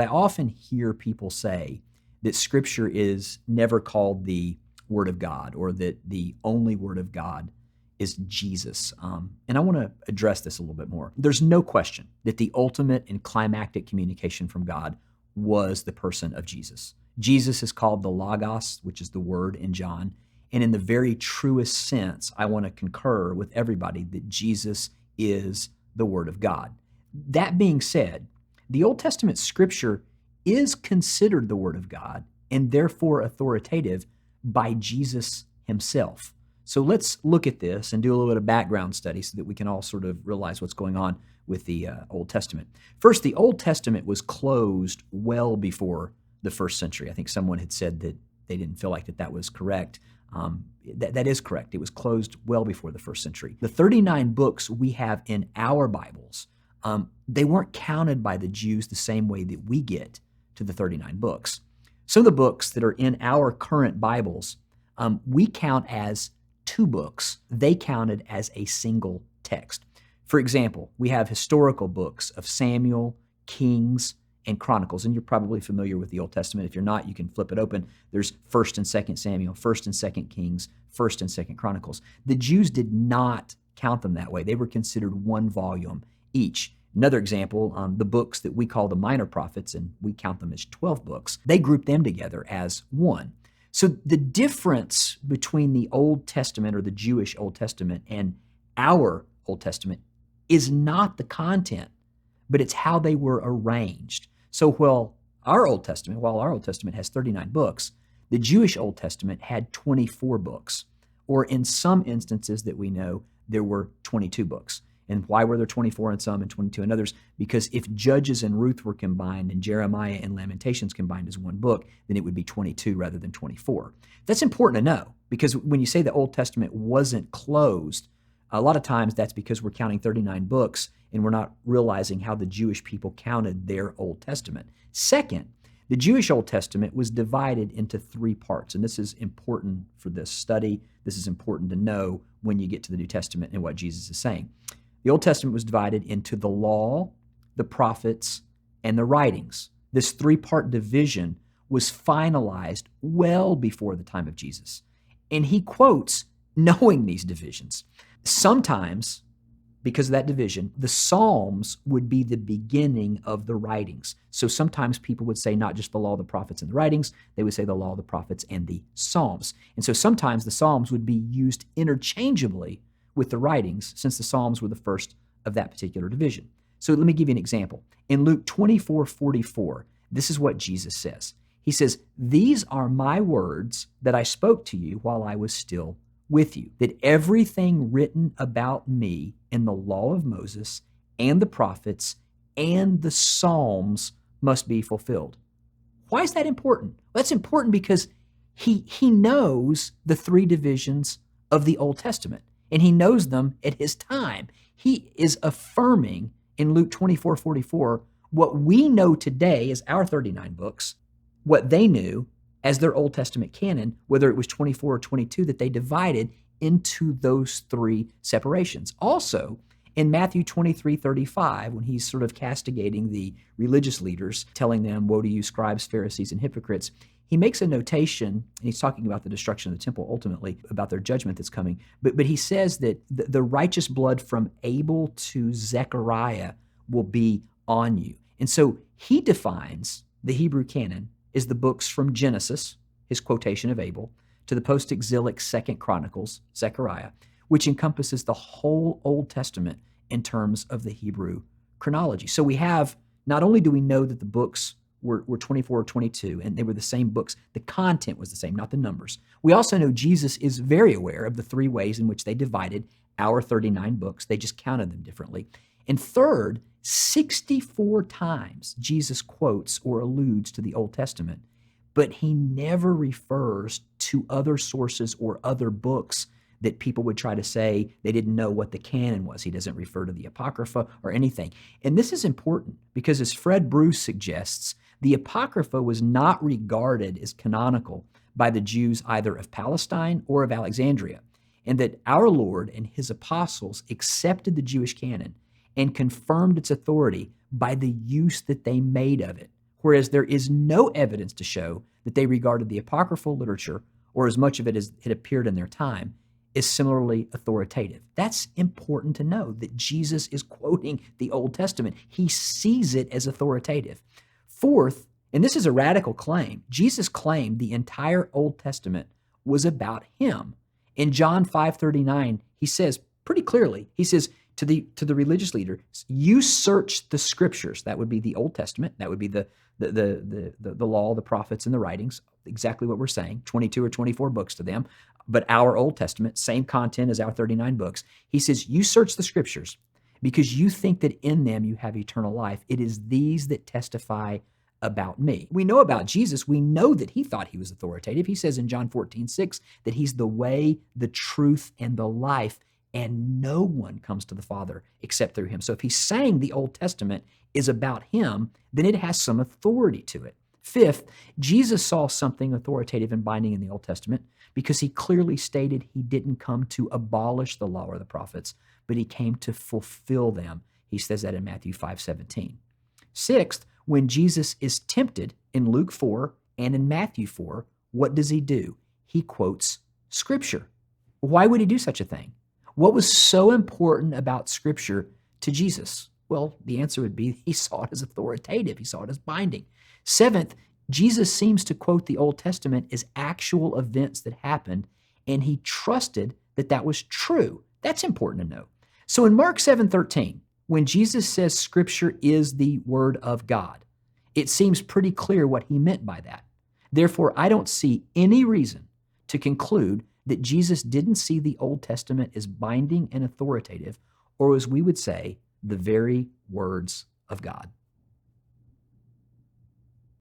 I often hear people say that Scripture is never called the Word of God, or that the only Word of God is Jesus. And I want to address this a little bit more. There's no question that the ultimate and climactic communication from God was the person of Jesus. Jesus is called the Logos, which is the Word in John. And in the very truest sense, I want to concur with everybody that Jesus is the Word of God. That being said, the Old Testament Scripture is considered the Word of God and therefore authoritative by Jesus himself. So let's look at this and do a little bit of background study so that we can all sort of realize what's going on with the Old Testament. First, the Old Testament was closed well before the first century. I think someone had said that they didn't feel like that was correct. That is correct. It was closed well before the first century. The 39 books we have in our Bibles, they weren't counted by the Jews the same way that we get to the 39 books. Some of the books that are in our current Bibles, we count as two books. They counted as a single text. For example, we have historical books of Samuel, Kings, and Chronicles, and you're probably familiar with the Old Testament. If you're not, you can flip it open. There's 1st and 2nd Samuel, 1st and 2nd Kings, 1st and 2nd Chronicles. The Jews did not count them that way. They were considered one volume each. Another example, the books that we call the minor prophets, and we count them as 12 books, they group them together as one. So the difference between the Old Testament, or the Jewish Old Testament, and our Old Testament is not the content, but it's how they were arranged. So while our Old Testament has 39 books, the Jewish Old Testament had 24 books, or in some instances that we know, there were 22 books. And why were there 24 in some and 22 in others? Because if Judges and Ruth were combined and Jeremiah and Lamentations combined as one book, then it would be 22 rather than 24. That's important to know, because when you say the Old Testament wasn't closed, a lot of times that's because we're counting 39 books and we're not realizing how the Jewish people counted their Old Testament. Second, the Jewish Old Testament was divided into three parts, and this is important for this study. This is important to know when you get to the New Testament and what Jesus is saying. The Old Testament was divided into the law, the prophets, and the writings. This three-part division was finalized well before the time of Jesus. And he quotes knowing these divisions. Sometimes, because of that division, the Psalms would be the beginning of the writings. So sometimes people would say not just the law, the prophets, and the writings, they would say the law, the prophets, and the Psalms. And so sometimes the Psalms would be used interchangeably with the writings, since the Psalms were the first of that particular division. So let me give you an example. In Luke 24:44, this is what Jesus says. He says, "These are my words that I spoke to you while I was still with you, that everything written about me in the law of Moses and the prophets and the Psalms must be fulfilled." Why is that important? Well, that's important because he knows the three divisions of the Old Testament, and he knows them at his time. He is affirming in Luke 24:44 what we know today as our 39 books, what they knew as their Old Testament canon, whether it was 24 or 22, that they divided into those three separations. Also, in Matthew 23:35, when he's sort of castigating the religious leaders, telling them, "Woe to you, scribes, Pharisees, and hypocrites," he makes a notation, and he's talking about the destruction of the temple ultimately, about their judgment that's coming. But he says that the righteous blood from Abel to Zechariah will be on you. And so he defines the Hebrew canon as the books from Genesis, his quotation of Abel, to the post-exilic 2nd Chronicles, Zechariah, which encompasses the whole Old Testament in terms of the Hebrew chronology. So we have, not only do we know that the books were 24 or 22, and they were the same books. The content was the same, not the numbers. We also know Jesus is very aware of the three ways in which they divided our 39 books. They just counted them differently. And third, 64 times Jesus quotes or alludes to the Old Testament, but he never refers to other sources or other books that people would try to say they didn't know what the canon was. He doesn't refer to the Apocrypha or anything. And this is important because, as Fred Bruce suggests, the Apocrypha was not regarded as canonical by the Jews either of Palestine or of Alexandria, and that our Lord and his apostles accepted the Jewish canon and confirmed its authority by the use that they made of it. whereas there is no evidence to show that they regarded the apocryphal literature, or as much of it as it appeared in their time, is similarly authoritative. That's important to know, that Jesus is quoting the Old Testament. He sees it as authoritative. Fourth, and this is a radical claim, Jesus claimed the entire Old Testament was about him. In John 5:39, he says pretty clearly, he says to the religious leader, you search the scriptures. That would be the Old Testament. That would be the law, the prophets, and the writings. Exactly what we're saying, 22 or 24 books to them. But our Old Testament, same content as our 39 books. He says, you search the scriptures because you think that in them you have eternal life. It is these that testify about me. We know about Jesus. We know that he thought he was authoritative. He says in John 14:6 that he's the way, the truth, and the life, and no one comes to the Father except through him. So if he's saying the Old Testament is about him, then it has some authority to it. Fifth, Jesus saw something authoritative and binding in the Old Testament because he clearly stated he didn't come to abolish the law or the prophets, but he came to fulfill them. He says that in Matthew 5:17. Sixth, when Jesus is tempted in Luke 4 and in Matthew 4, what does he do? He quotes Scripture. Why would he do such a thing? What was so important about Scripture to Jesus? Well, the answer would be he saw it as authoritative. He saw it as binding. Seventh, Jesus seems to quote the Old Testament as actual events that happened, and he trusted that that was true. That's important to know. So in Mark 7:13, when Jesus says Scripture is the Word of God, it seems pretty clear what he meant by that. Therefore, I don't see any reason to conclude that Jesus didn't see the Old Testament as binding and authoritative, or as we would say, the very words of God.